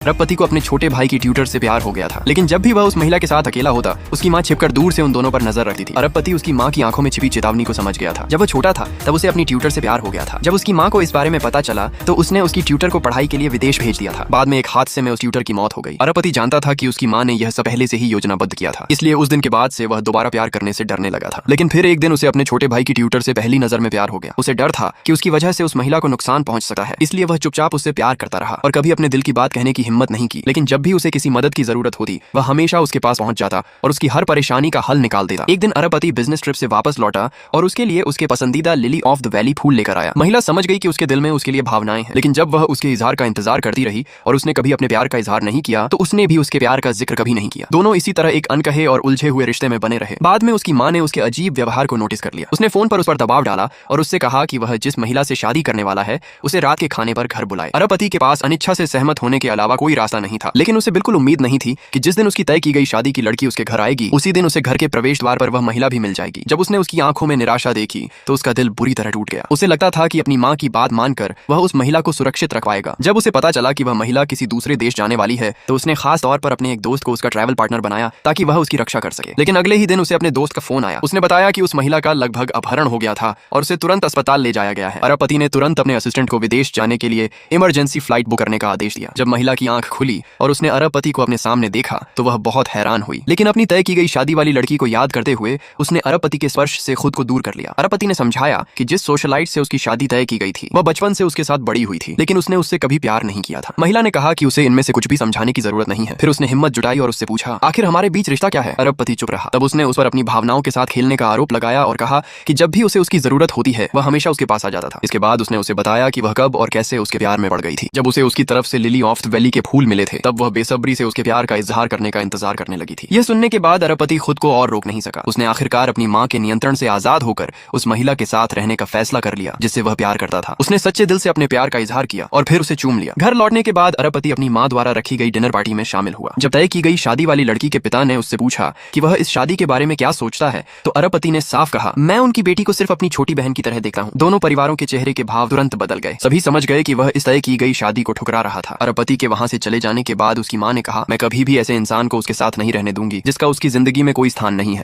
अरबपति को अपने छोटे भाई की ट्यूटर से प्यार हो गया था, लेकिन जब भी वह उस महिला के साथ अकेला होता, उसकी माँ छिपकर दूर से उन दोनों पर नजर रखती थी। अरबपति उसकी माँ की आंखों में छिपी चेतावनी को समझ गया था। जब वो छोटा था तब उसे अपनी ट्यूटर से प्यार हो गया था। जब उसकी माँ को इस बारे में पता चला तो उसने उसकी ट्यूटर को पढ़ाई के लिए विदेश भेज दिया था। बाद में एक हादसे में उस ट्यूटर की मौत हो गई। अरबपति जानता था कि उसकी माँ ने यह सब पहले से ही योजनाबद्ध किया था, इसलिए उस दिन के बाद से वह दोबारा प्यार करने से डरने लगा था। लेकिन फिर एक दिन उसे अपने छोटे भाई की ट्यूटर से पहली नजर में प्यार हो गया। उसे डर था कि उसकी वजह से उस महिला को नुकसान पहुंच सकता है, इसलिए वह चुपचाप उससे प्यार करता रहा और कभी अपने दिल की बात कहने की हिम्मत नहीं की। लेकिन जब भी उसे किसी मदद की जरूरत होती, वह हमेशा उसके पास पहुंच जाता और उसकी हर परेशानी का हल निकाल देता। एक दिन अरबपति बिजनेस ट्रिप से वापस लौटा और उसके लिए उसके पसंदीदा लिली ऑफ द वैली फूल लेकर आया। महिला समझ गई कि उसके दिल में उसके लिए भावनाएं हैं, लेकिन जब वह उसके इजहार का इंतजार करती रही और उसने कभी अपने प्यार का इजहार नहीं किया तो उसने भी उसके प्यार का जिक्र कभी नहीं किया। दोनों इसी तरह एक अनकहे और उलझे हुए रिश्ते में बने रहे। बाद में उसकी माँ ने उसके अजीब व्यवहार को नोटिस कर लिया। उसने फोन पर उस पर दबाव डाला और उससे कहा कि वह जिस महिला से शादी करने वाला है उसे रात के खाने पर घर बुलाए। अरबपति के पास अनिच्छा से सहमत होने के अलावा कोई रास्ता नहीं था, लेकिन उसे बिल्कुल उम्मीद नहीं थी कि जिस दिन उसकी तय की गई शादी की लड़की उसके घर आएगी उसी दिन उसे घर के प्रवेश द्वार पर वह महिला भी मिल जाएगी। जब उसने उसकी आंखों में निराशा देखी तो उसका दिल बुरी तरह टूट गया। उसे लगता था कि अपनी माँ की बात मानकर वह उस महिला को सुरक्षित रख पाएगा। जब उसे पता चला कि वह महिला किसी दूसरे देश जाने वाली है तो उसने खास तौर पर अपने एक दोस्त को उसका ट्रैवल पार्टनर बनाया ताकि वह उसकी रक्षा कर सके। लेकिन अगले ही दिन उसे अपने दोस्त का फोन आया। उसने बताया कि उस महिला का लगभग अपहरण हो गया था और उसे तुरंत अस्पताल ले जाया गया है। अरबपति ने तुरंत अपने असिस्टेंट को विदेश जाने के लिए इमरजेंसी फ्लाइट बुक करने का आदेश दिया। जब महिला की आंख खुली और उसने अरबपति को अपने सामने देखा तो वह बहुत हैरान हुई, लेकिन अपनी तय की गई शादी वाली लड़की को याद करते हुए उसने अरबपति के स्पर्श से खुद को दूर कर लिया। अरबपति ने समझाया कि जिस सोशलाइट से उसकी शादी तय की गई थी वह बचपन से उसके साथ बड़ी हुई थी, लेकिन उसने उससे कभी प्यार नहीं किया था। महिला ने कहा कि उसे इनमें से कुछ भी समझाने की जरूरत नहीं है। फिर उसने हिम्मत जुटाई और उससे पूछा, आखिर हमारे बीच रिश्ता क्या है? अरबपति चुप रहा। तब उसने उस पर अपनी भावनाओं के साथ खेलने का आरोप लगाया और कहा कि जब भी उसे उसकी जरूरत होती है वह हमेशा उसके पास आ जाता था। इसके बाद उसने उसे बताया कि वह कब और कैसे उसके प्यार में पड़ गई थी। जब उसे उसकी तरफ से लिली ऑफ द वैली के फूल मिले थे तब वह बेसब्री से उसके प्यार का इजहार करने का इंतजार करने लगी थी। यह सुनने के बाद अरबपति खुद को और रोक नहीं सका। उसने आखिरकार अपनी माँ के नियंत्रण से आजाद होकर उस महिला के साथ रहने का फैसला कर लिया जिससे वह प्यार करता था। उसने सच्चे दिल से अपने प्यार का इजहार किया और फिर उसे चूम लिया। घर लौटने के बाद अरबपति अपनी माँ द्वारा रखी गई डिनर पार्टी में शामिल हुआ। जब तय की गई शादी वाली लड़की के पिता ने उससे पूछा कि वह इस शादी के बारे में क्या सोचता है तो अरबपति ने साफ कहा, मैं उनकी बेटी को सिर्फ अपनी छोटी बहन की तरह देखता हूँ। दोनों परिवारों के चेहरे के भाव तुरंत बदल गए। सभी समझ गए कि वह इस तय की गई शादी को ठुकरा रहा था। अरबपति के वहां से चले जाने के बाद उसकी माँ ने कहा, मैं कभी भी ऐसे इंसान को उसके साथ नहीं रहने दूंगी जिसका उसकी जिंदगी में कोई स्थान नहीं है।